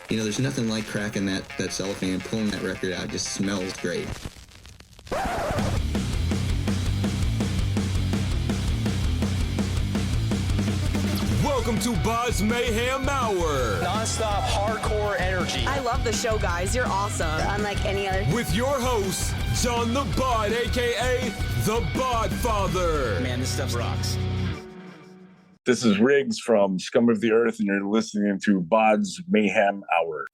There's nothing like cracking that cellophane and pulling that record out. It just smells great. Welcome to BODS Mayhem Hour. Non-stop hardcore energy. I love the show, guys. You're awesome. Unlike any other. With your host, John the Bod, a.k.a. the Bodfather. Man, this stuff rocks. This is Riggs from Scum of the Earth, and you're listening to BODS Mayhem Hour.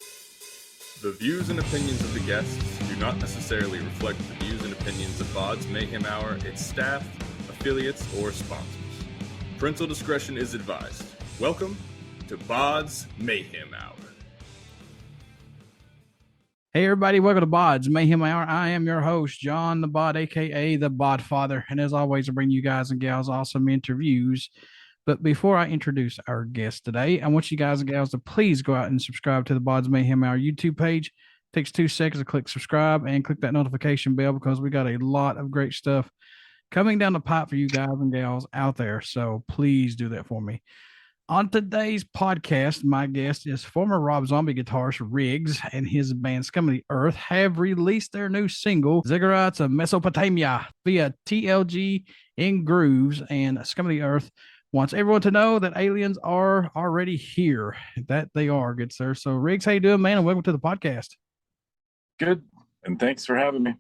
The views and opinions of the guests do not necessarily reflect the views and opinions of BODS Mayhem Hour, its staff, affiliates, or sponsors. Parental discretion is advised. Welcome to BODS Mayhem Hour. Hey everybody, welcome to BODS Mayhem Hour. I am your host, John the Bod, aka the Bodfather, and as always, I bring you guys and gals awesome interviews. But before I introduce our guest today, I want you guys and gals to please go out and subscribe to the BODS Mayhem Hour YouTube page. It takes 2 seconds to click subscribe and click that notification bell because we got a lot of great stuff coming down the pipe for you guys and gals out there. So please do that for me. On today's podcast, my guest is former Rob Zombie guitarist Riggs and his band Scum of the Earth have released their new single, Ziggurats of Mesopotamia, via TLG INgrooves, and Scum of the Earth wants everyone to know that aliens are already here. That they are, good sir. So Riggs, how you doing, man? And welcome to the podcast. Good, and thanks for having me.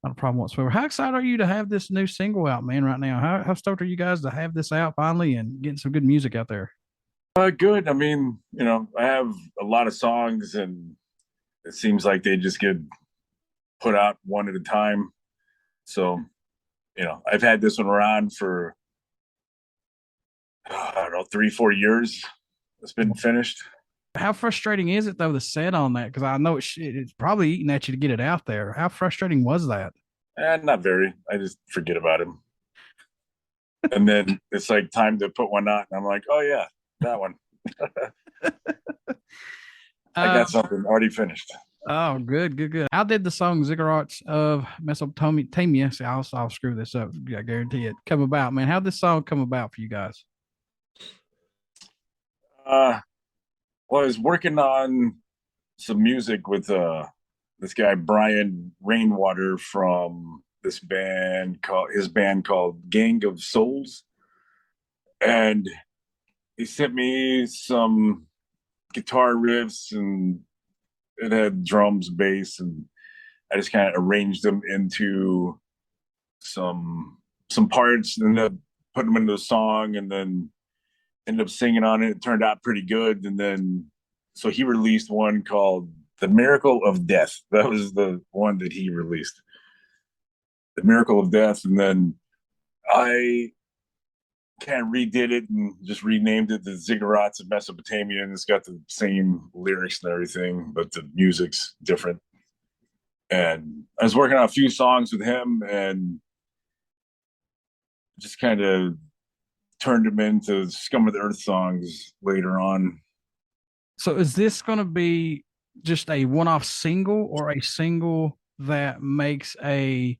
Not a problem whatsoever. How excited are you to have this new single out, man, right now? How stoked are you guys to have this out finally and getting some good music out there? Good. I mean, I have a lot of songs, and it seems like they just get put out one at a time. So, I've had this one around for, 3-4 years. It's been finished. How frustrating is it, though, to set on that? Because I know it's probably eating at you to get it out there. How frustrating was that? Not very. I just forget about him. And then it's like time to put one out, and I'm like, oh, yeah, that one. I got something already finished. Oh, good. How did the song Ziggurats of Mesopotamia, see, I'll screw this up, I guarantee it, come about, man? How did this song come about for you guys? Well, I was working on some music with this guy Brian Rainwater from his band called Gang of Souls, and he sent me some guitar riffs, and it had drums, bass, and I just kind of arranged them into some parts, and then put them into a song, and then ended up singing on it. It turned out pretty good. And then, so he released one called The Miracle of Death. That was the one that he released. The Miracle of Death. And then I kind of redid it and just renamed it the Ziggurats of Mesopotamia. And it's got the same lyrics and everything, but the music's different. And I was working on a few songs with him and just kind of turned them into Scum of the Earth songs later on. So is this going to be just a one-off single or a single that makes a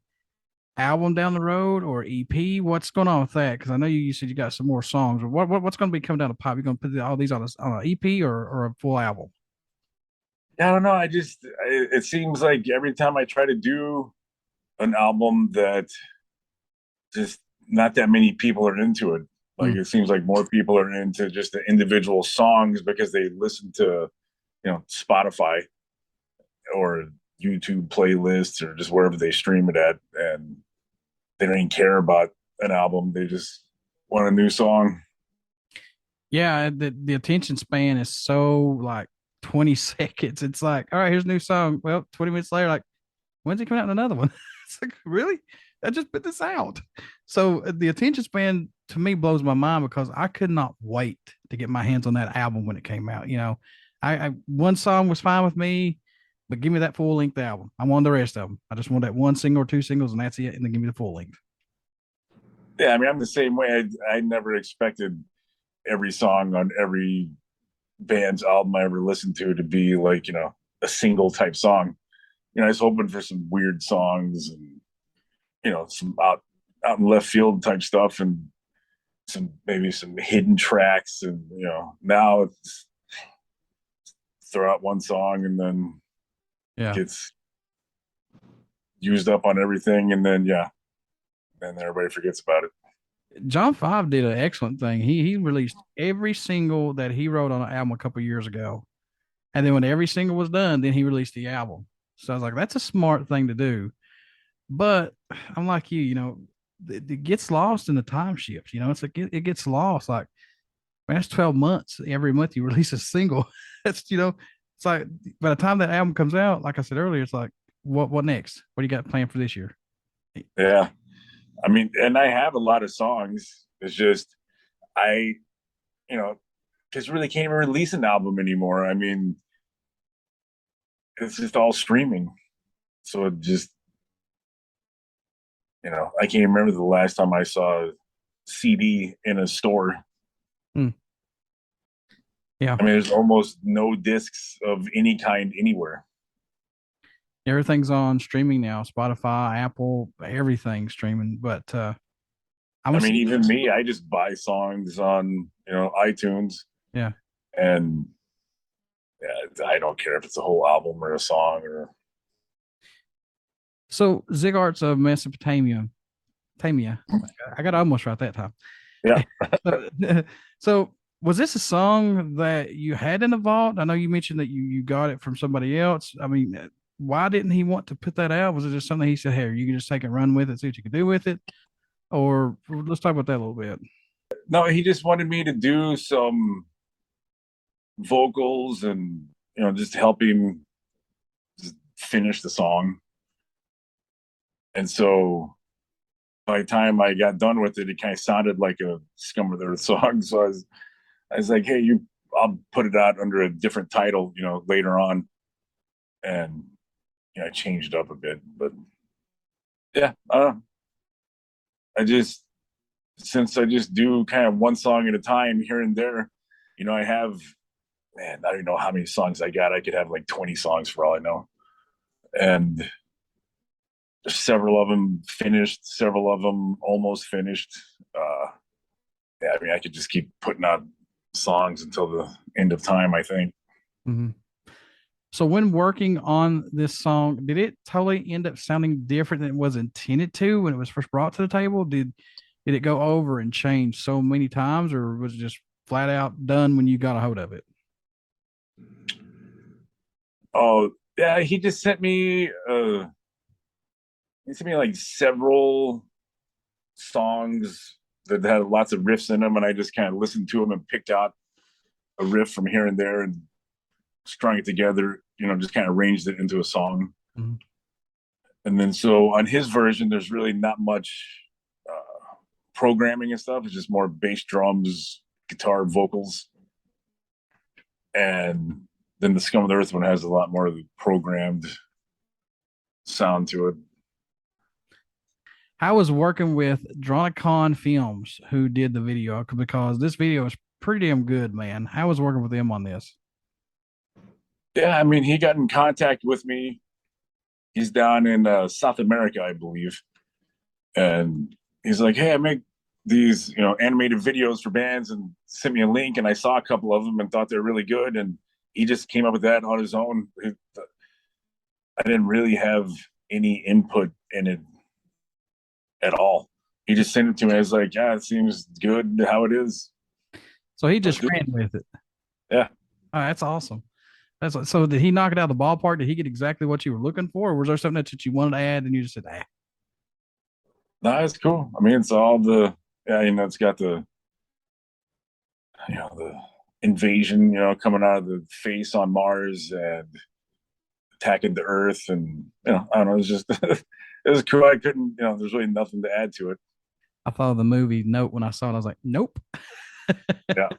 album down the road or EP? What's going on with that? Because I know you said you got some more songs. What's going to be coming down the pipe? You're going to put all these on an EP or a full album? I don't know. It seems like every time I try to do an album that just not that many people are into it. Like it seems like more people are into just the individual songs because they listen to, Spotify or YouTube playlists or just wherever they stream it at, and they don't even care about an album. They just want a new song. Yeah, the attention span is so like 20 seconds. It's like, all right, here's a new song. Well, 20 minutes later, like, when's it coming out in another one? It's like, really? I just put this out. So the attention span to me blows my mind because I could not wait to get my hands on that album when it came out. I one song was fine with me, but give me that full length album. I want the rest of them. I just want that one single or 2 singles, and that's it. And then give me the full length. Yeah, I mean, I'm the same way. I never expected every song on every band's album I ever listened to be like, a single type song. I was hoping for some weird songs and, some out in left field type stuff and maybe some hidden tracks. And, now it's throw out one song and then Yeah. gets used up on everything, and then then everybody forgets about it. John 5 did an excellent thing. He released every single that he wrote on an album a couple years ago. And then when every single was done, then he released the album. So I was like, that's a smart thing to do. But I'm like you, it gets lost in the time shift. It's like it gets lost. Like, man, that's 12 months. Every month you release a single. That's, it's like by the time that album comes out, like I said earlier, it's like, what next? What do you got planned for this year? Yeah. I mean, and I have a lot of songs. It's just, because really can't even release an album anymore. I mean, it's just all streaming. So it just, I can't remember the last time I saw a CD in a store. Yeah. I mean, there's almost no discs of any kind anywhere. Everything's on streaming now. Spotify, Apple, everything's streaming. But even me, I just buy songs on, iTunes. Yeah. And I don't care if it's a whole album or a song or. So Ziggurats of Mesopotamia. I got almost right that time. Yeah. So was this a song that you had in the vault? I know you mentioned that you got it from somebody else. I mean, why didn't he want to put that out? Was it just something he said, hey, you can just take it and run with it, see what you can do with it? Or let's talk about that a little bit. No, he just wanted me to do some vocals and, just help him just finish the song. And so by the time I got done with it, it kind of sounded like a Scum of the Earth song. So I was like, hey, I'll put it out under a different title, later on. And, I changed up a bit, but yeah, since I just do kind of one song at a time here and there, I have, I don't even know how many songs I got. I could have like 20 songs for all I know. And several of them finished, several of them almost finished. I could just keep putting out songs until the end of time, I think. Mm-hmm. So when working on this song, did it totally end up sounding different than it was intended to when it was first brought to the table? Did it go over and change so many times, or was it just flat out done when you got a hold of it? Oh, yeah, he just sent me like several songs that had lots of riffs in them, and I just kind of listened to them and picked out a riff from here and there and strung it together, just kind of arranged it into a song. Mm-hmm. And then so on his version, there's really not much programming and stuff. It's just more bass, drums, guitar, vocals. And then the Scum of the Earth one has a lot more of the programmed sound to it. I was working with Dronicon Films, who did the video, because this video is pretty damn good, man. I was working with them on this. Yeah, I mean, he got in contact with me. He's down in South America, I believe. And he's like, hey, I make these, animated videos for bands, and sent me a link, and I saw a couple of them and thought they were really good. And he just came up with that on his own. I didn't really have any input in it at all. He just sent it to me. I was like, yeah, it seems good how it is. So he just ran with it. Yeah. Oh, that's awesome. So did he knock it out of the ballpark? Did he get exactly what you were looking for? Or was there something that you wanted to add and you just said, No, it's cool. I mean, it's all it's got the, the invasion, coming out of the face on Mars and attacking the Earth. And, I don't know, it was just, it was cool. I couldn't, there's really nothing to add to it. I thought of the movie Nope when I saw it. I was like, nope. Yeah.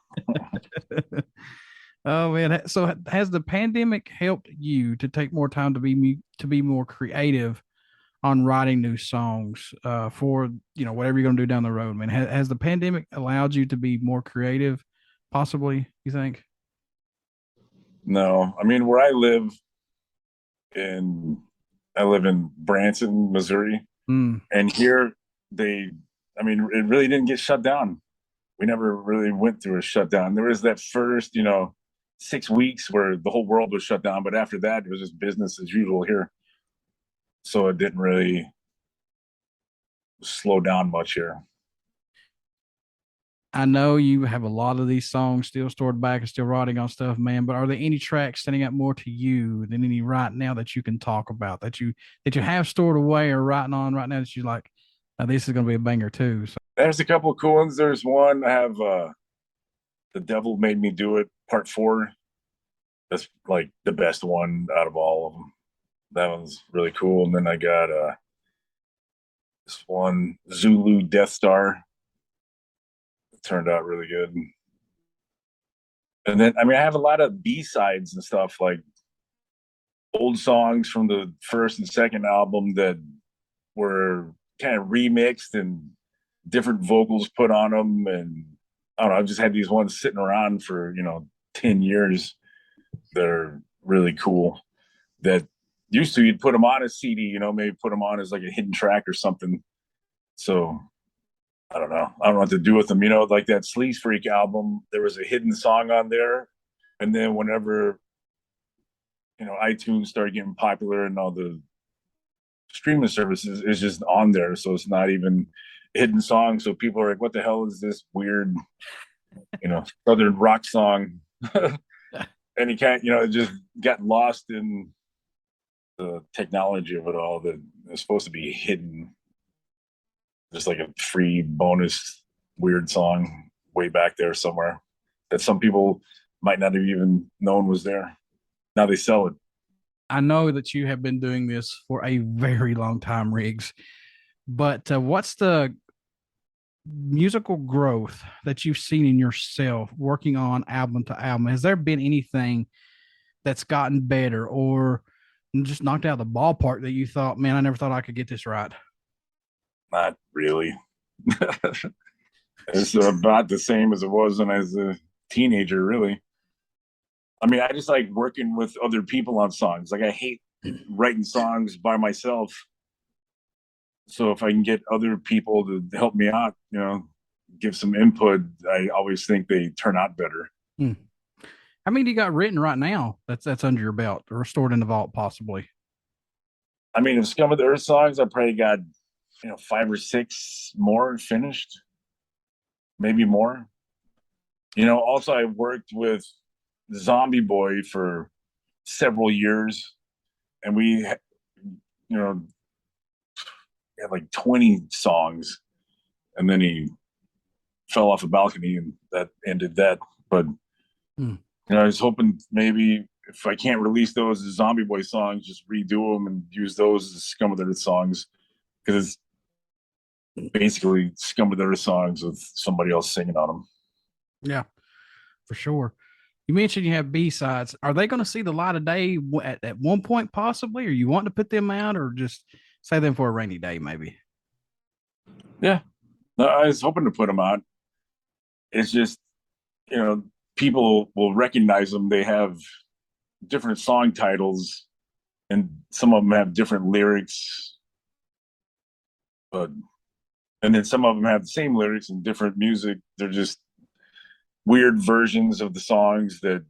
Oh man! So has the pandemic helped you to take more time to be more creative on writing new songs for whatever you're going to do down the road? Man, has the pandemic allowed you to be more creative? Possibly, you think? No, I mean, where I live in Branson, Missouri, and here it really didn't get shut down. We never really went through a shutdown. There was that first, 6 weeks where the whole world was shut down, but after that, it was just business as usual here. So it didn't really slow down much here. I know you have a lot of these songs still stored back and still writing on stuff, man. But are there any tracks standing out more to you than any right now that you can talk about that you have stored away or writing on right now that you like? Now this is going to be a banger too. So. There's a couple of cool ones. There's one I have, "The Devil Made Me Do It" Part 4. That's like the best one out of all of them. That one's really cool. And then I got this one, "Zulu Death Star." It turned out really good. And then, I mean, I have a lot of B-sides and stuff, like old songs from the first and second album that were kind of remixed and different vocals put on them. And I don't know, I've just had these ones sitting around for, 10 years that are really cool. That used to, you'd put them on a CD, maybe put them on as like a hidden track or something. So I don't know. I don't know what to do with them. Like that Sleaze Freak album, there was a hidden song on there. And then whenever, iTunes started getting popular and all the streaming services, is just on there. So it's not even a hidden song. So people are like, what the hell is this weird, Southern rock song? And you can't, it just got lost in the technology of it all that is supposed to be hidden. Just like a free bonus weird song way back there somewhere that some people might not have even known was there. Now they sell it. I know that you have been doing this for a very long time, Riggs, but what's the musical growth that you've seen in yourself working on album to album? Has there been anything that's gotten better or just knocked out of the ballpark that you thought, man, I never thought I could get this right? Not really. It's about the same as it was when I was a teenager, really. I mean, I just like working with other people on songs. Like, I hate writing songs by myself. So if I can get other people to help me out, give some input, I always think they turn out better. How many do you got written right now that's under your belt or stored in the vault, possibly? I mean, if Scum of the Earth songs, I probably got 5 or 6 more finished, maybe more. Also I worked with Zombie Boy for several years, and we had like 20 songs, and then he fell off a balcony and that ended that. But I was hoping maybe if I can't release those as Zombie Boy songs, just redo them and use those as Scum of the Earth songs, because it's basically Scum of the Earth songs with somebody else singing on them. Yeah, for sure. You mentioned you have B-sides. Are they going to see the light of day at one point, possibly? Or you want to put them out, or just save them for a rainy day, maybe? Yeah, no, I was hoping to put them out. It's just, people will recognize them. They have different song titles, and some of them have different lyrics. And then some of them have the same lyrics and different music. They're just weird versions of the songs that,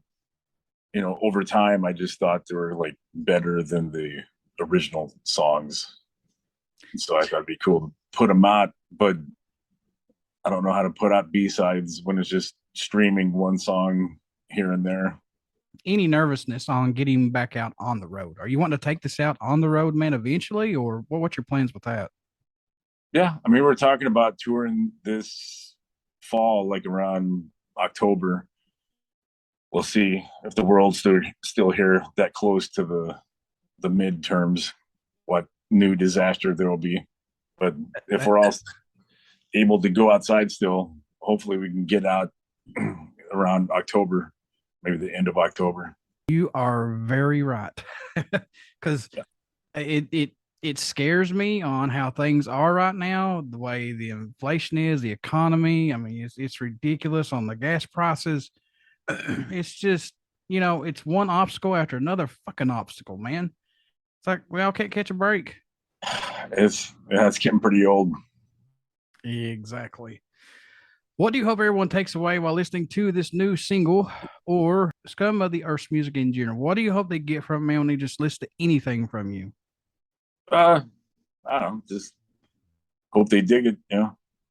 over time, I just thought they were like better than the original songs. So I thought it'd be cool to put them out, but I don't know how to put out B-sides when it's just streaming one song here and there. Any nervousness on getting back out on the road? Are you wanting to take this out on the road, man, eventually, or what's your plans with that? Yeah, I mean, we're talking about touring this fall, like around October. We'll see if the world's still here that close to the midterms, what new disaster there will be. But if we're all able to go outside still, hopefully we can get out around October, maybe the end of October. You are very right. Because it scares me on how things are right now, the way the inflation is, the economy. I mean, it's ridiculous on the gas prices. It's just, it's one obstacle after another fucking obstacle, man. It's like we all can't catch a break. It's getting pretty old. Exactly. What do you hope everyone takes away while listening to this new single, or Scum of the Earth's music in general, what do you hope they get from me when they just listen to anything from you? I don't know. Just hope they dig it.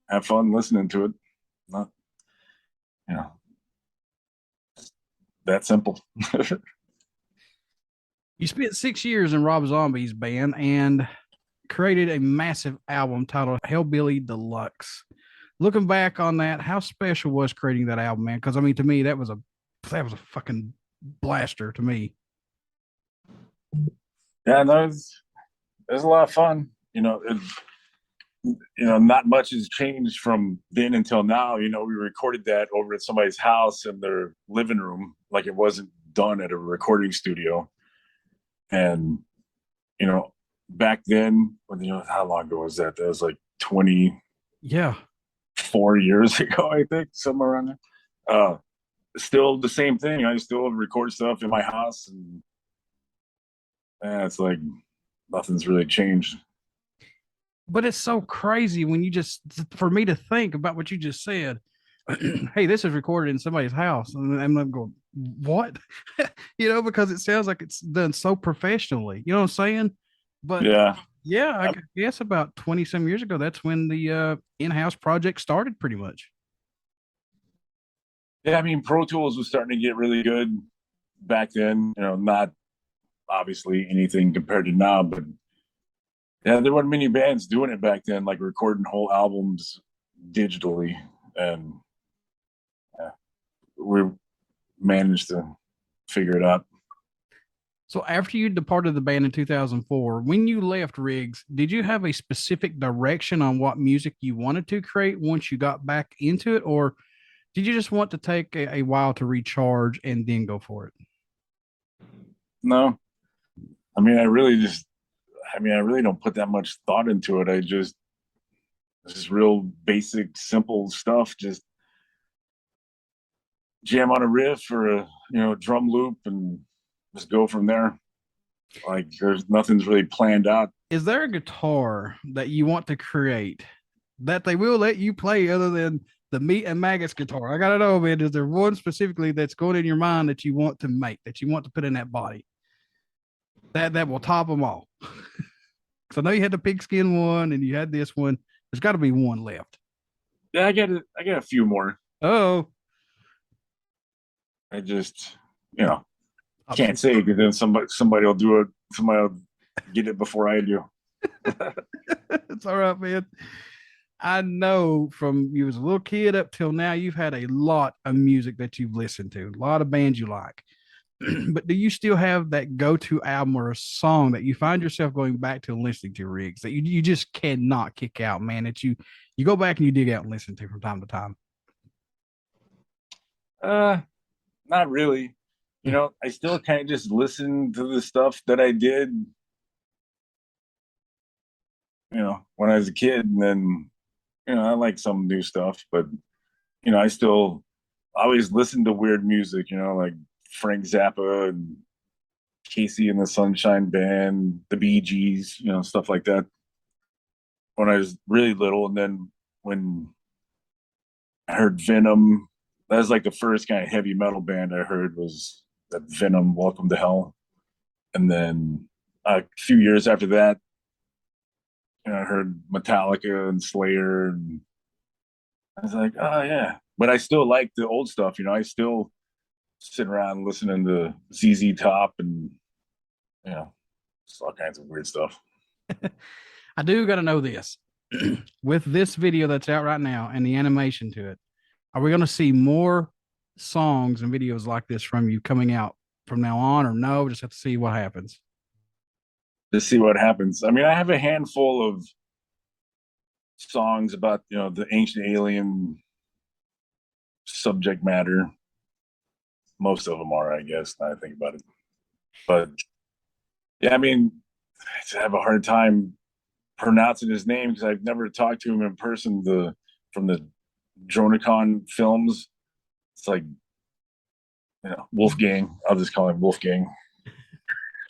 Have fun listening to it. Not, you know, that simple. You spent 6 years in Rob Zombie's band and created a massive album titled Hellbilly Deluxe. Looking back on that, how special was creating that album, man? Because I mean, to me, that was a fucking blaster to me. Yeah, no, it was a lot of fun. Not much has changed from then until now. We recorded that over at somebody's house in their living room, like it wasn't done at a recording studio. And, back then, how long ago was that? That was like 24 years ago, I think, somewhere around there. Still the same thing. I still record stuff in my house, and it's like nothing's really changed. But it's so crazy when for me to think about what you just said. Hey, this is recorded in somebody's house, and I'm going, what? Because it sounds like it's done so professionally. You know what I'm saying? But yeah, I guess about 20 some years ago, that's when the in-house project started, pretty much. Yeah, I mean, Pro Tools was starting to get really good back then. Not obviously anything compared to now, but yeah, there weren't many bands doing it back then, like recording whole albums digitally, and we managed to figure it out. So after you departed the band in 2004, when you left Riggs, did you have a specific direction on what music you wanted to create once you got back into it, or did you just want to take a while to recharge and then go for it? No, I mean, I really don't put that much thought into it. It's just real basic, simple stuff. Just jam on a riff or a drum loop and just go from there. Like nothing's really planned out. Is there a guitar that you want to create that they will let you play other than the Meat and Maggots guitar? I gotta know, man, is there one specifically that's going in your mind that you want to make, that you want to put in that body that will top them all? Because I know you had the pigskin one and you had this one. There's got to be one left. Yeah, I got a few more. Oh, I just can't say, because then somebody will do it. Somebody will get it before I do. It's all right, man. I know from you as a little kid up till now, you've had a lot of music that you've listened to, a lot of bands you like. But do you still have that go-to album or a song that you find yourself going back to listening to, Riggs, that you just cannot kick out, man, that you go back and you dig out and listen to from time to time? Not really. I still kind of just listen to the stuff that I did, when I was a kid, and then, I like some new stuff, but, I still always listen to weird music, like Frank Zappa and Casey and the Sunshine Band, the Bee Gees, stuff like that when I was really little. And then when I heard Venom, that was like the first kind of heavy metal band I heard, was that Venom, Welcome to Hell. And then a few years after that, I heard Metallica and Slayer, and I was like, oh yeah. But I still like the old stuff, I still sit around listening to ZZ Top and just all kinds of weird stuff. I do got to know this. With this video that's out right now and the animation to it, are we going to see more songs and videos like this from you coming out from now on, or no? Just have to see what happens. Just see what happens. I mean, I have a handful of songs about the ancient alien subject matter. Most of them are, I guess, now I think about it. But yeah, I mean, I have a hard time pronouncing his name because I've never talked to him in person. From the Dronicon films, it's like Wolfgang. I'll just call him Wolfgang.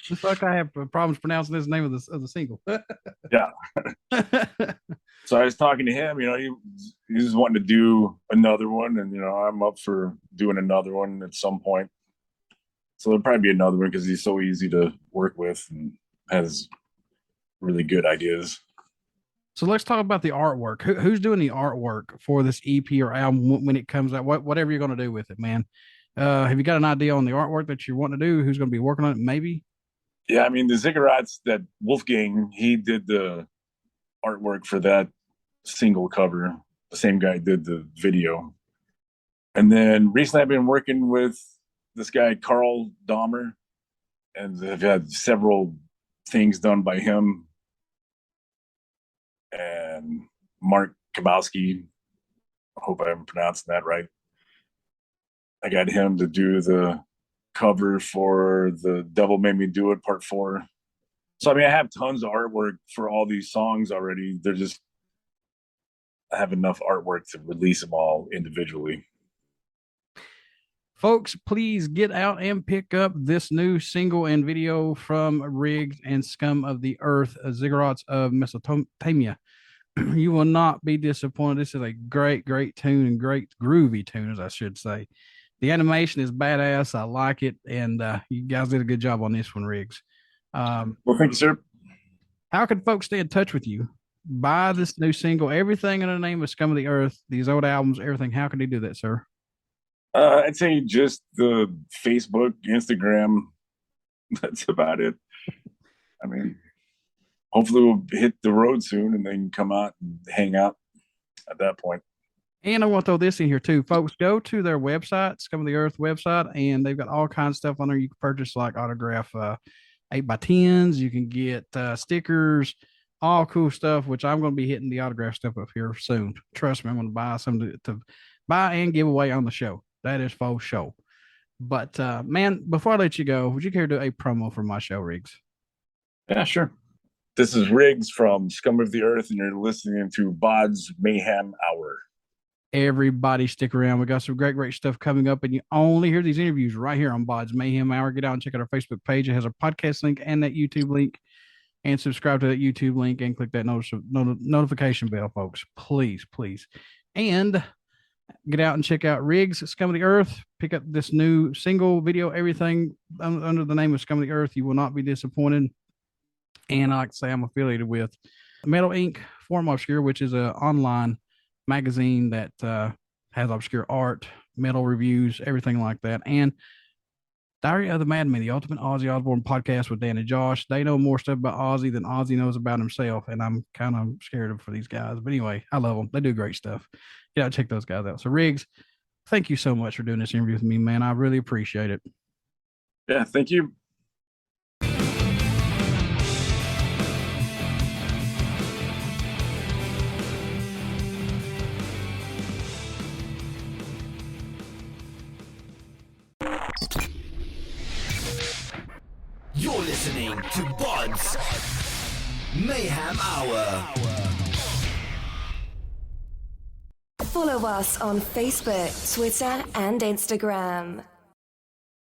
Just like I have problems pronouncing this name of the single. Yeah. So I was talking to him. He's wanting to do another one, and I'm up for doing another one at some point. So there'll probably be another one because he's so easy to work with and has really good ideas. So let's talk about the artwork. Who's doing the artwork for this EP or album when it comes out? Whatever you're going to do with it, man. Have you got an idea on the artwork that you want to do? Who's going to be working on it? Maybe. Yeah, I mean the Ziggurats, that Wolfgang, he did the artwork for that single cover. The same guy did the video. And then recently I've been working with this guy, Carl Dahmer, and I've had several things done by him. And Mark Kabowski, I hope I'm pronouncing that right. I got him to do the cover for the Devil Made Me Do It Part 4. So, I mean, I have tons of artwork for all these songs already. I have enough artwork to release them all individually. Folks, please get out and pick up this new single and video from Riggs and Scum of the Earth, Ziggurats of Mesopotamia. You will not be disappointed. This is a great, great tune and great groovy tune, as I should say. The animation is badass. I like it. And you guys did a good job on this one, Riggs. Well, thank you, sir. How can folks stay in touch with you? Buy this new single, everything in the name of Scum of the Earth, these old albums, everything. How can they do that, sir? I'd say just the Facebook, Instagram. That's about it. I mean, hopefully we'll hit the road soon and then come out and hang out at that point. And I want to throw this in here too, folks. Go to their website, Scum of the Earth website, and they've got all kinds of stuff on there. You can purchase like autograph 8x10s. You can get stickers, all cool stuff, which I'm going to be hitting the autograph stuff up here soon. Trust me, I'm going to buy some to buy and give away on the show. That is for show. But man, before I let you go, would you care to do a promo for my show, Riggs? Yeah, sure. This is Riggs from Scum of the Earth, and you're listening to BODS Mayhem Hour. Everybody stick around. We got some great, great stuff coming up, and you only hear these interviews right here on BODS Mayhem Hour. Get out and check out our Facebook page. It has our podcast link and that YouTube link, and subscribe to that YouTube link and click that notification bell, folks. Please, please. And get out and check out Riggs, Scum of the Earth. Pick up this new single, video, everything under the name of Scum of the Earth. You will not be disappointed. And I like to say I'm affiliated with Metal Inc. Form Obscure, which is an online magazine that has obscure art, metal reviews, everything like that. And Diary of the Madman, the Ultimate Ozzy Osbourne podcast with Dan and Josh. They know more stuff about Ozzy than Ozzy knows about himself, and I'm kind of scared for these guys. But anyway, I love them. They do great stuff. Yeah, check those guys out. So, Riggs, thank you so much for doing this interview with me, man. I really appreciate it. Yeah, thank you. You're listening to BODS Mayhem Hour. Follow us on Facebook, Twitter, and Instagram.